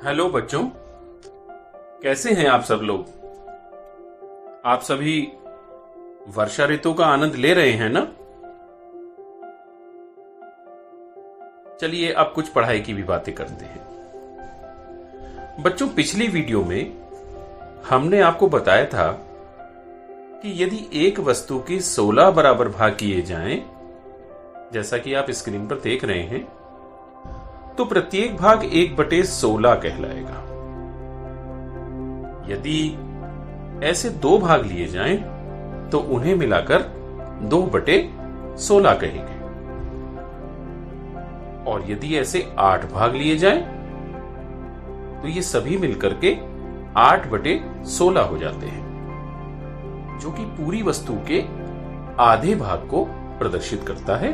Hello बच्चों, कैसे हैं आप सब लोग। आप सभी वर्षा ऋतु का आनंद ले रहे हैं ना। चलिए अब कुछ पढ़ाई की भी बातें करते हैं। बच्चों, पिछली वीडियो में हमने आपको बताया था कि यदि एक वस्तु के 16 बराबर भाग किए जाएं, जैसा कि आप स्क्रीन पर देख रहे हैं, तो प्रत्येक भाग 1/16 कहलाएगा। यदि ऐसे दो भाग लिए जाएं, तो उन्हें मिलाकर 2/16 कहेंगे। और यदि ऐसे 8 भाग लिए जाएं, तो ये सभी मिलकर के 8/16 हो जाते हैं, जो कि पूरी वस्तु के आधे भाग को प्रदर्शित करता है,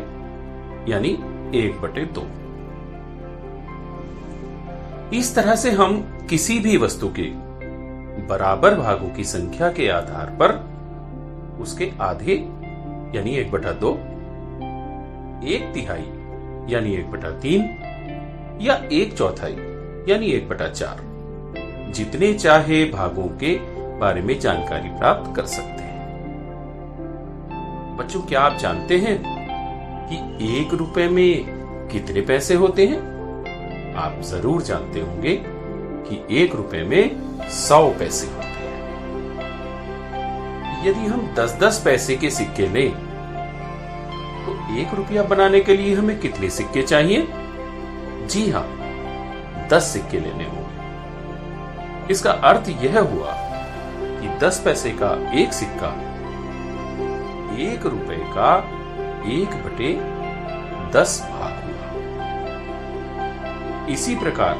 यानी 1/2। इस तरह से हम किसी भी वस्तु के बराबर भागों की संख्या के आधार पर उसके आधे यानी 1/2, 1/3 यानी 1/3 या 1/4 यानी 1/4 जितने चाहे भागों के बारे में जानकारी प्राप्त कर सकते हैं। बच्चों, क्या आप जानते हैं कि 1 रुपए में कितने पैसे होते हैं? आप जरूर जानते होंगे कि 1 रुपए में 100 पैसे होते हैं। यदि हम 10-10 पैसे के सिक्के लें, तो 1 रुपया बनाने के लिए हमें कितने सिक्के चाहिए? जी हां, 10 सिक्के लेने होंगे। इसका अर्थ यह हुआ कि 10 पैसे का एक सिक्का 1 रुपए का 1/10 भाग हुआ। इसी प्रकार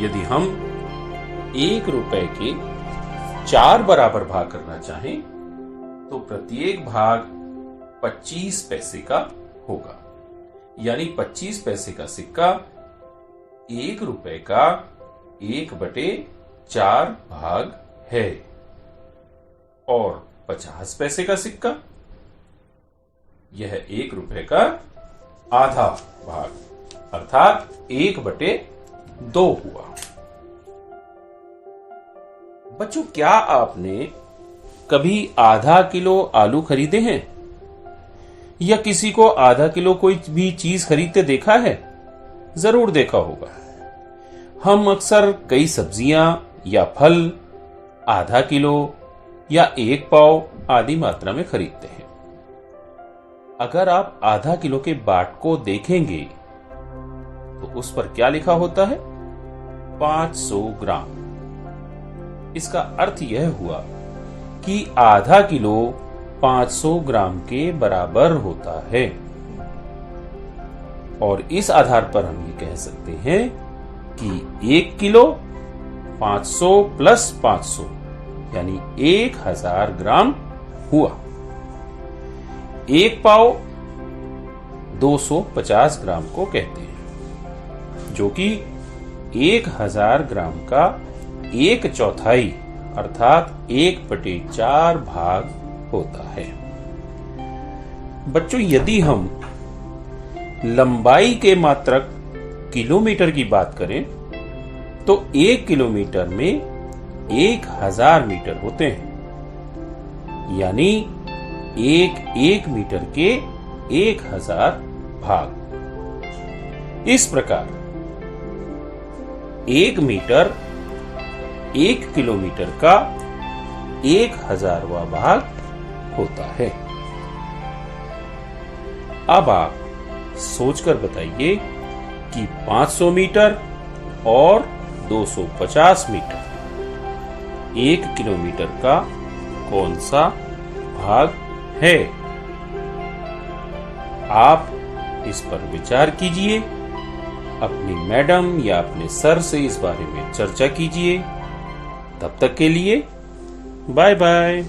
यदि हम 1 रुपए के 4 बराबर भाग करना चाहें, तो प्रत्येक भाग 25 पैसे का होगा, यानी 25 पैसे का सिक्का 1 रुपए का 1/4 भाग है। और 50 पैसे का सिक्का, यह 1 रुपए का आधा भाग अर्थात 1/2 हुआ। बच्चों, क्या आपने कभी आधा किलो आलू खरीदे हैं या किसी को आधा किलो कोई भी चीज खरीदते देखा है? जरूर देखा होगा। हम अक्सर कई सब्जियां या फल आधा किलो या 1 पाव आदि मात्रा में खरीदते हैं। अगर आप आधा किलो के बाट को देखेंगे, तो उस पर क्या लिखा होता है? 500 ग्राम। इसका अर्थ यह हुआ कि आधा किलो 500 ग्राम के बराबर होता है। और इस आधार पर हम ये कह सकते हैं कि 1 किलो 500 + 500 यानी 1000 ग्राम हुआ। 1 पाव 250 ग्राम को कहते हैं, जो कि 1000 ग्राम का 1/4 अर्थात 1/4 भाग होता है। बच्चों, यदि हम लंबाई के मात्रक किलोमीटर की बात करें, तो 1 किलोमीटर में 1000 मीटर होते हैं, यानी 1 मीटर के 1000 भाग। इस प्रकार 1 मीटर 1 किलोमीटर का 1000वां भाग होता है। अब आप सोचकर बताइए कि 500 मीटर और 250 मीटर 1 किलोमीटर का कौन सा भाग है? आप इस पर विचार कीजिए, अपनी मैडम या अपने सर से इस बारे में चर्चा कीजिए। तब तक के लिए बाय बाय।